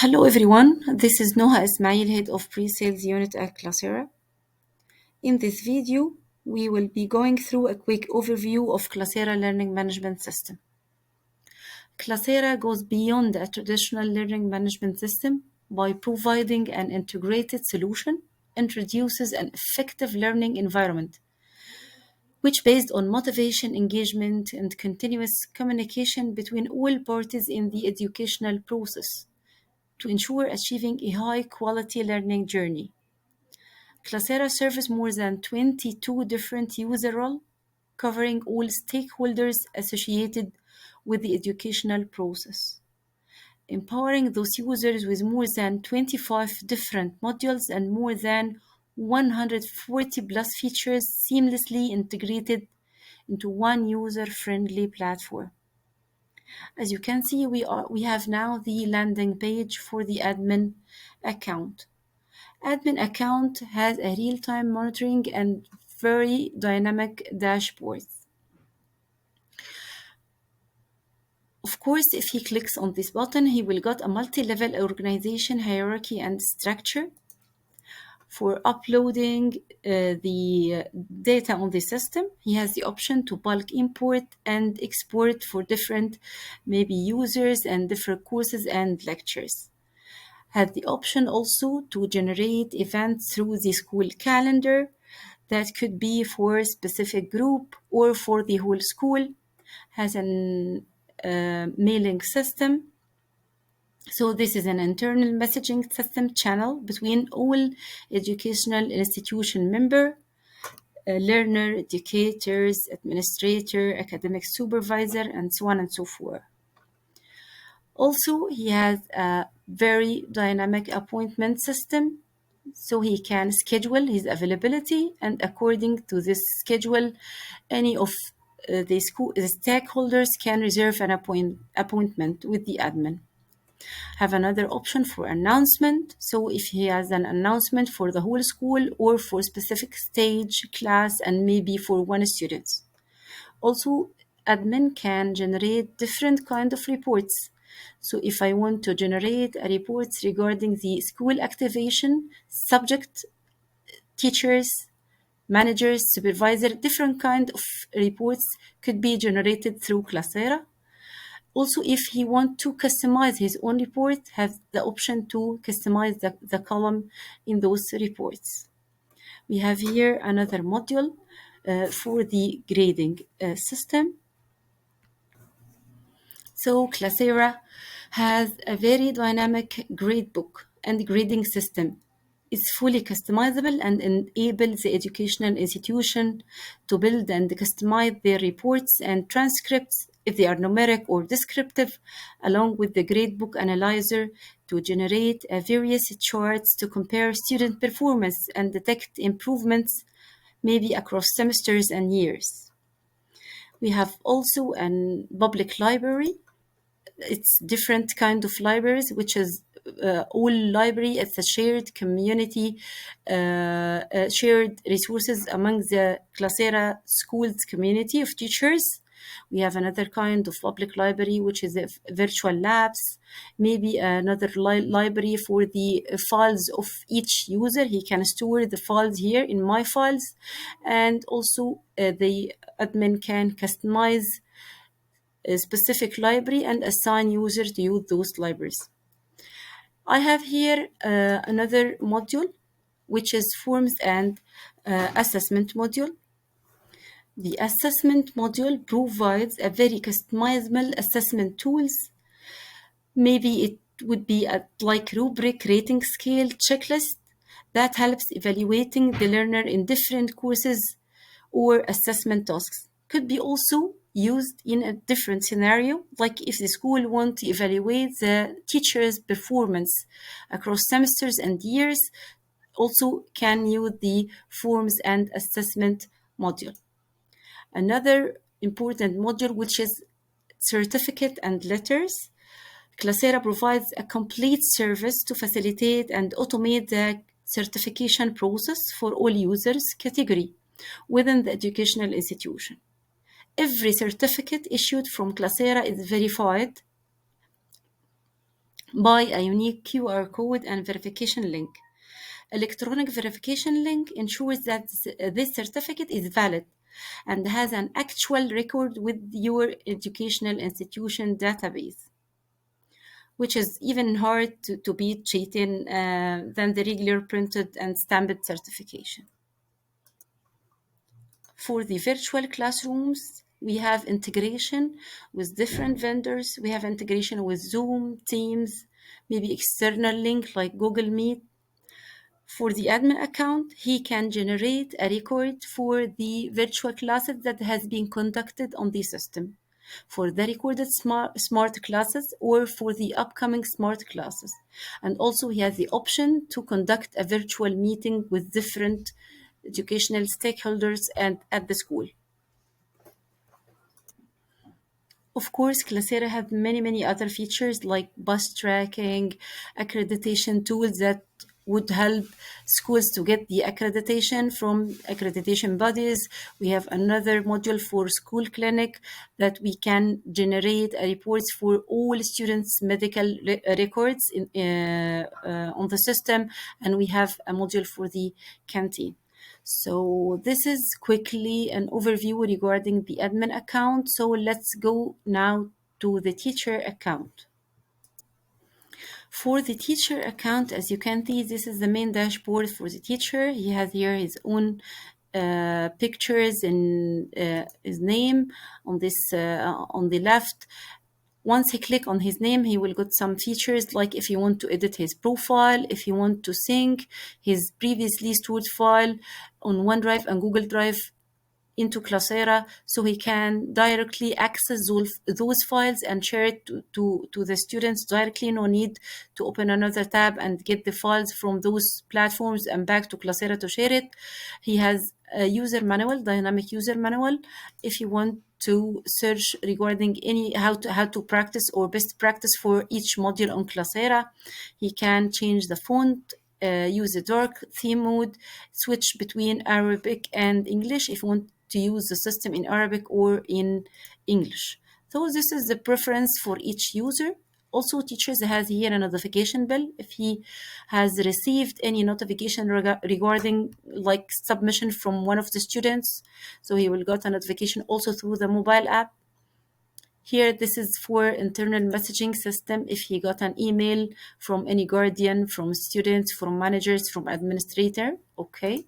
Hello everyone, this is Noha Ismail, Head of Pre-Sales Unit at Classera. In this video, we will be going through a quick overview of Classera Learning Management System. Classera goes beyond a traditional learning management system by providing an integrated solution, introduces an effective learning environment, which based on motivation, engagement, and continuous communication between all parties in the educational process to ensure achieving a high-quality learning journey. Classera serves more than 22 different user roles, covering all stakeholders associated with the educational process, empowering those users with more than 25 different modules and more than 140 plus features seamlessly integrated into one user-friendly platform. As you can see, we have now the landing page for the admin account. Admin account has a real-time monitoring and very dynamic dashboard. Of course, if he clicks on this button, he will get a multi-level organization hierarchy and structure for uploading the data on the system. He has the option to bulk import and export for different maybe users and different courses and lectures. Had the option also to generate events through the school calendar that could be for a specific group or for the whole school. Has an mailing system. So this is an internal messaging system channel between all educational institution member, learner, educators, administrator, academic supervisor, and so on and so forth. Also, he has a very dynamic appointment system, so he can schedule his availability, and according to this schedule, any of the stakeholders can reserve an appointment with the admin. Have another option for announcement, so if he has an announcement for the whole school or for specific stage, class, and maybe for one student. Also, admin can generate different kind of reports. So if I want to generate a report regarding the school activation, subject, teachers, managers, supervisor, different kind of reports could be generated through Classera. Also, if he want to customize his own report, has the option to customize the column in those reports. We have here another module for the grading system. So Classera has a very dynamic gradebook and grading system. It's fully customizable and enables the educational institution to build and customize their reports and transcripts if they are numeric or descriptive, along with the gradebook analyzer to generate various charts to compare student performance and detect improvements maybe across semesters and years. We have also a public library. It's different kind of libraries, which is all library. It's a shared community, shared resources among the Classera schools community of teachers. We have another kind of public library, which is virtual labs, maybe another library for the files of each user. He can store the files here in my files, and also the admin can customize a specific library and assign users to use those libraries. I have here another module, which is forms and assessment module. The assessment module provides a very customizable assessment tools. Maybe it would be like rubric, rating scale, checklist that helps evaluating the learner in different courses or assessment tasks. Could be also used in a different scenario, like if the school want to evaluate the teacher's performance across semesters and years, also can use the forms and assessment module. Another important module, which is certificate and letters. Classera provides a complete service to facilitate and automate the certification process for all users category within the educational institution. Every certificate issued from Classera is verified by a unique QR code and verification link. Electronic verification link ensures that this certificate is valid and has an actual record with your educational institution database, which is even hard to beat cheating than the regular printed and stamped certification. For the virtual classrooms, we have integration with different vendors. We have integration with Zoom, Teams, maybe external link like Google Meet. For the admin account, he can generate a record for the virtual classes that has been conducted on the system, for the recorded smart classes or for the upcoming smart classes. And also he has the option to conduct a virtual meeting with different educational stakeholders and at the school. Of course, Classera have many other features like bus tracking, accreditation tools that would help schools to get the accreditation from accreditation bodies. We have another module for school clinic that we can generate reports for all students' medical records on the system, and we have a module for the canteen. So this is quickly an overview regarding the admin account. So let's go now to the teacher account. For the teacher account, as you can see, this is the main dashboard for the teacher. He has here his own pictures and his name on this on the left. Once he click on his name, he will get some features like if you want to edit his profile, if you want to sync his previously stored file on OneDrive and Google Drive into Classera, so he can directly access those files and share it to the students directly. No need to open another tab and get the files from those platforms and back to Classera to share it. He has a user manual, dynamic user manual. If you want to search regarding any how to practice or best practice for each module on Classera, he can change the font, use a dark theme mode, switch between Arabic and English if you want to use the system in Arabic or in English. So this is the preference for each user. Also, teachers has here a notification bell if he has received any notification regarding like submission from one of the students. So he will get a notification also through the mobile app. Here, this is for internal messaging system. If he got an email from any guardian, from students, from managers, from administrator, okay.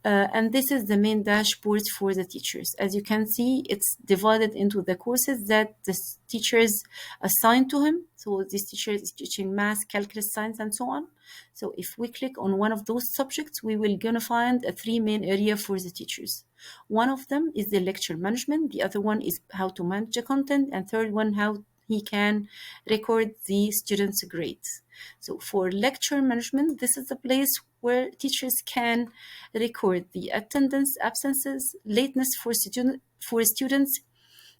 And this is the main dashboard for the teachers. As you can see, it's divided into the courses that the teachers assign to him. So this teacher is teaching math, calculus, science, and so on. So if we click on one of those subjects, we will gonna find a three main area for the teachers. One of them is the lecture management. The other one is how to manage the content. And third one, how he can record the students' grades. So for lecture management, this is the place where teachers can record the attendance, absences, lateness for students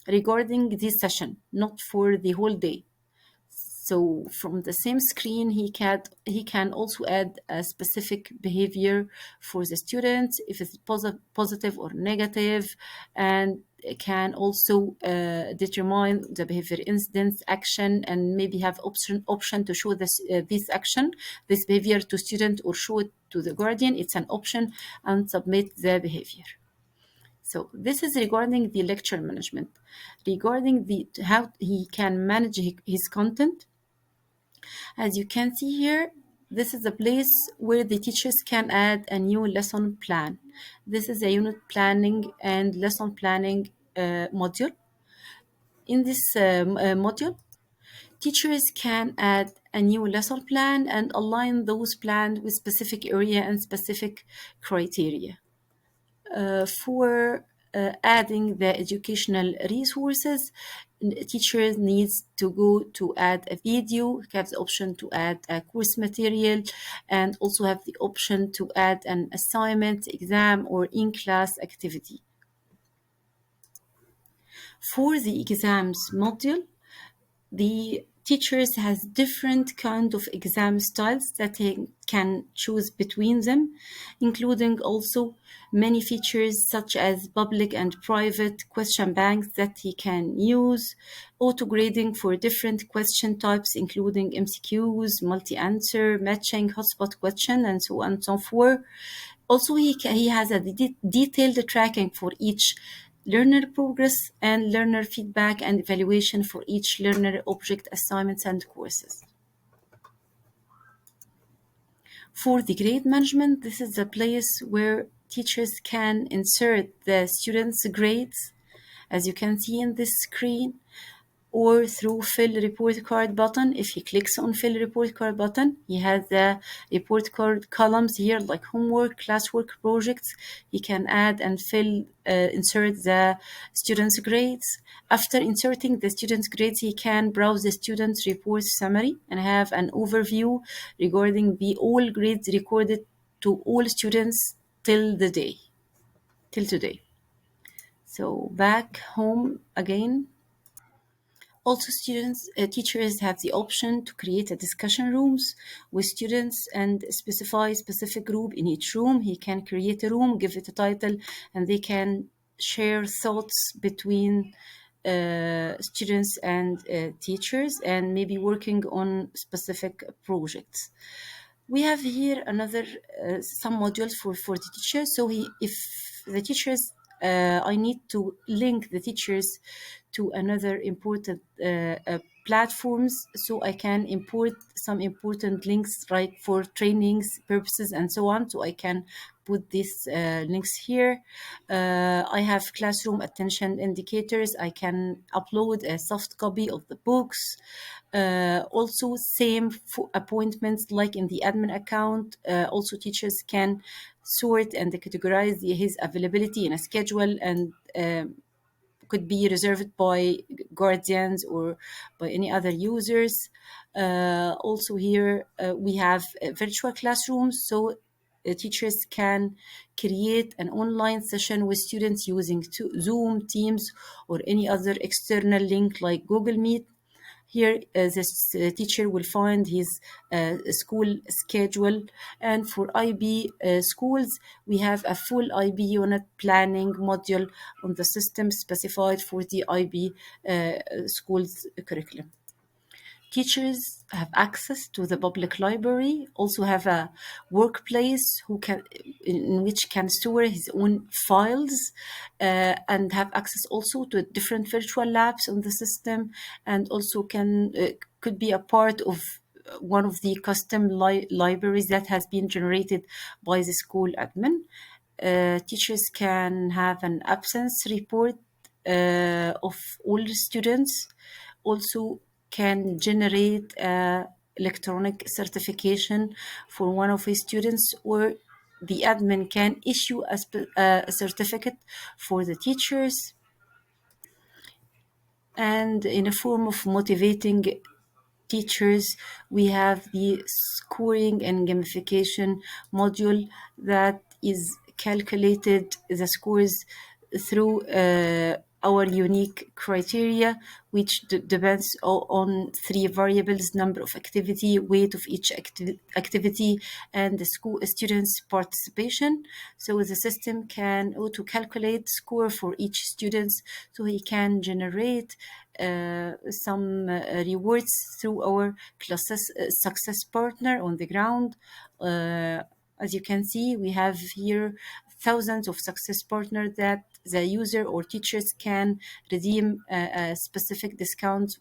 regarding this session, not for the whole day. So from the same screen, he can also add a specific behavior for the students, if it's positive or negative, and can also determine the behavior incidents, action, and maybe have option to show this action, this behavior to student or show it to the guardian. It's an option, and submit the behavior. So this is regarding the lecture management. Regarding how he can manage his content, as you can see here, this is a place where the teachers can add a new lesson plan. This is a unit planning and lesson planning module. In this module, teachers can add a new lesson plan and align those plans with specific area and specific criteria. For adding the educational resources, teachers needs to go to add a video, have the option to add a course material, and also have the option to add an assignment, exam, or in-class activity. For the exams module, the Teachers has different kind of exam styles that he can choose between them, including also many features such as public and private question banks that he can use, auto grading for different question types, including MCQs, multi-answer, matching, hotspot question, and so on and so forth. Also, he has a detailed tracking for each learner progress and learner feedback and evaluation for each learner object assignments and courses. For the grade management, this is the place where teachers can insert the students' grades, as you can see in this screen, or through fill report card button. If he clicks on fill report card button, he has the report card columns here like homework, classwork, projects. He can add and insert the students' grades. After inserting the students' grades, he can browse the students' report summary and have an overview regarding the all grades recorded to all students till today. So back home again. Also, teachers have the option to create a discussion rooms with students and specify a specific group in each room. He can create a room, give it a title, and they can share thoughts between students and teachers, and maybe working on specific projects. We have here another some modules for the teachers. So if the teachers, I need to link the teachers to another important platforms, so I can import some important links, right, for trainings purposes and so on. So I can put these links here. I have classroom attention indicators. I can upload a soft copy of the books. Also, same for appointments like in the admin account. Also, teachers can sort and categorize his availability in a schedule, and could be reserved by guardians or by any other users. Also here we have virtual classrooms, so teachers can create an online session with students using Zoom, Teams, or any other external link like Google Meet. Here, this teacher will find his school schedule. And for IB schools, we have a full IB unit planning module on the system specified for the IB schools curriculum. Teachers have access to the public library, also have a workplace in which can store his own files, and have access also to different virtual labs on the system, and also could be a part of one of the custom libraries that has been generated by the school admin. Teachers can have an absence report of all the students, also can generate electronic certification for one of his students, or the admin can issue a certificate for the teachers. And in a form of motivating teachers, we have the scoring and gamification module that is calculated the scores through our unique criteria, which depends on three variables: number of activity, weight of each activity, and the student's participation. So the system can auto calculate score for each student, so he can generate some rewards through our classes success partner on the ground. As you can see, we have here thousands of success partners that the user or teachers can redeem a specific discount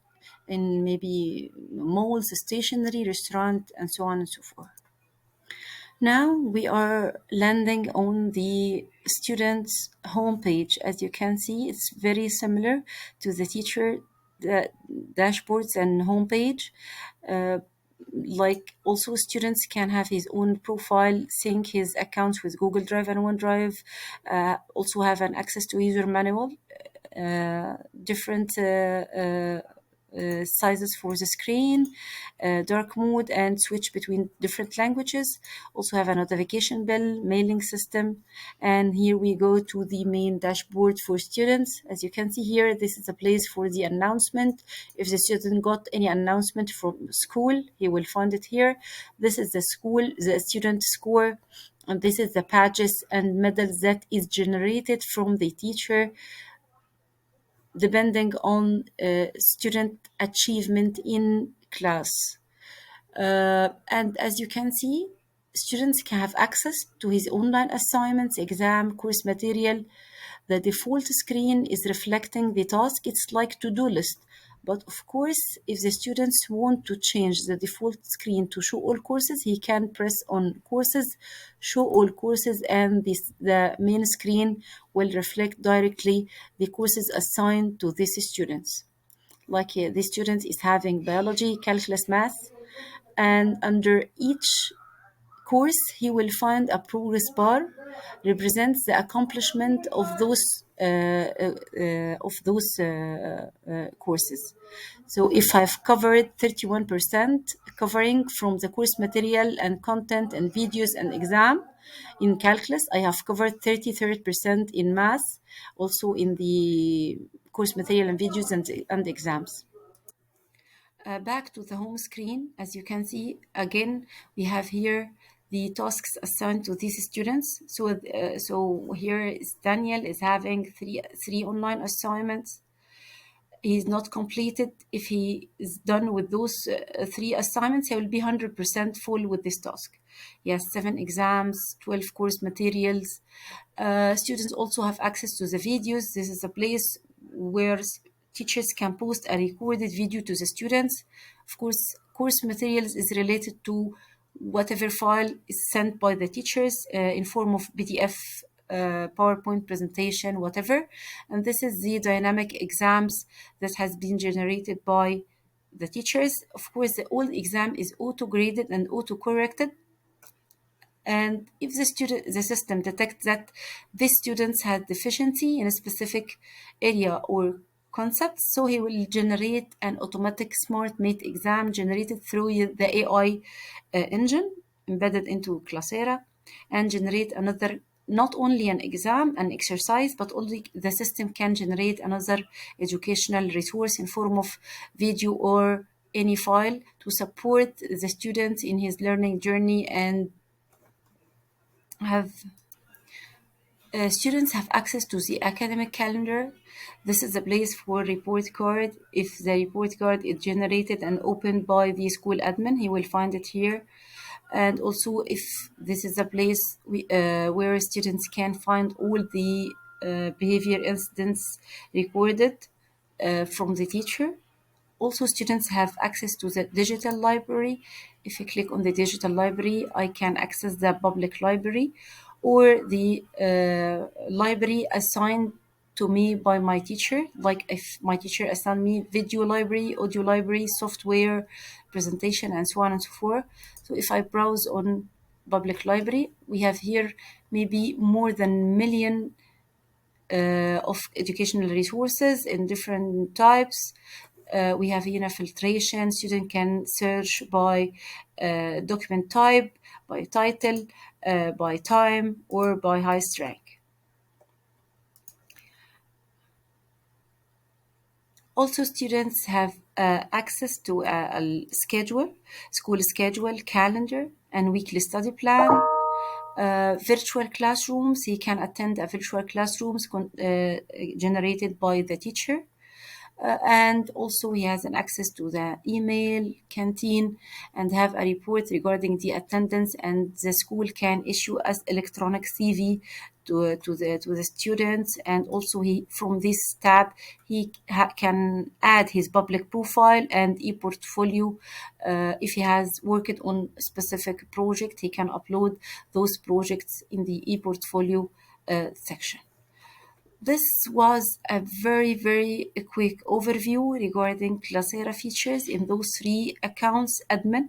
in maybe malls, stationery, restaurant, and so on and so forth. Now we are landing on the student's homepage. As you can see, it's very similar to the teacher dashboards and homepage. Like also, students can have his own profile, sync his accounts with Google Drive and OneDrive, also have an access to user manual, different sizes for the screen, dark mode, and switch between different languages. Also have a notification bell, mailing system. And here we go to the main dashboard for students. As you can see here, this is a place for the announcement. If the student got any announcement from school, he will find it here. This is the student score, and this is the badges and medals that is generated from the teacher depending on student achievement in class. And as you can see, students can have access to his online assignments, exam, course material. The default screen is reflecting the task. It's like to-do list. But of course, if the students want to change the default screen to show all courses, he can press on courses, show all courses, and the main screen will reflect directly the courses assigned to these students. Like the student is having biology, calculus, math, and under each course, he will find a progress bar represents the accomplishment of those courses. So if I've covered 31% covering from the course material and content and videos and exam in calculus, I have covered 33% in math, also in the course material and videos and exams. Back to the home screen, as you can see, again, we have here the tasks assigned to these students. So here is Daniel is having three online assignments. He's not completed. If he is done with those three assignments, he will be 100% full with this task. He has 7 exams, 12 course materials. Students also have access to the videos. This is a place where teachers can post a recorded video to the students. Of course, course materials is related to whatever file is sent by the teachers in form of PDF, PowerPoint presentation, whatever. And this is the dynamic exams that has been generated by the teachers. Of course, the old exam is auto-graded and auto-corrected. And if the system detects that this students had deficiency in a specific area or concept, so he will generate an automatic smart mate exam generated through the AI engine embedded into Classera, and generate another, not only an exam, an exercise, but only the system can generate another educational resource in form of video or any file to support the student in his learning journey. And have students have access to the academic calendar. This is a place for report card. If the report card is generated and opened by the school admin, he will find it here. And also, if this is a place where students can find all the behavior incidents recorded from the teacher. Also, students have access to the digital library. If you click on the digital library, I can access the public library or the library assigned to me by my teacher. Like if my teacher assigned me video library, audio library, software, presentation, and so on and so forth. So if I browse on public library, we have here maybe more than million of educational resources in different types. We have here a filtration. Student can search by document type, by title, by time, or by highest rank. Also, students have access to a schedule, school schedule, calendar, and weekly study plan. Virtual classrooms, he can attend a virtual classrooms generated by the teacher. And also he has an access to the email canteen and have a report regarding the attendance, and the school can issue as electronic CV to the students. And also he, from this tab, he can add his public profile and e-portfolio. If he has worked on a specific project, he can upload those projects in the e-portfolio section. This was a very, very quick overview regarding Classera features in those 3 accounts: admin,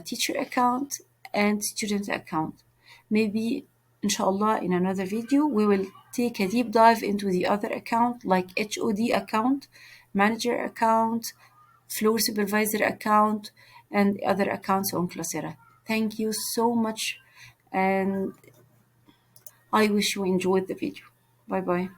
teacher account, and student account. Maybe, inshallah, in another video, we will take a deep dive into the other account like HOD account manager account, floor supervisor account, and other accounts on Classera. Thank you so much, and I wish you enjoyed the video. Bye bye.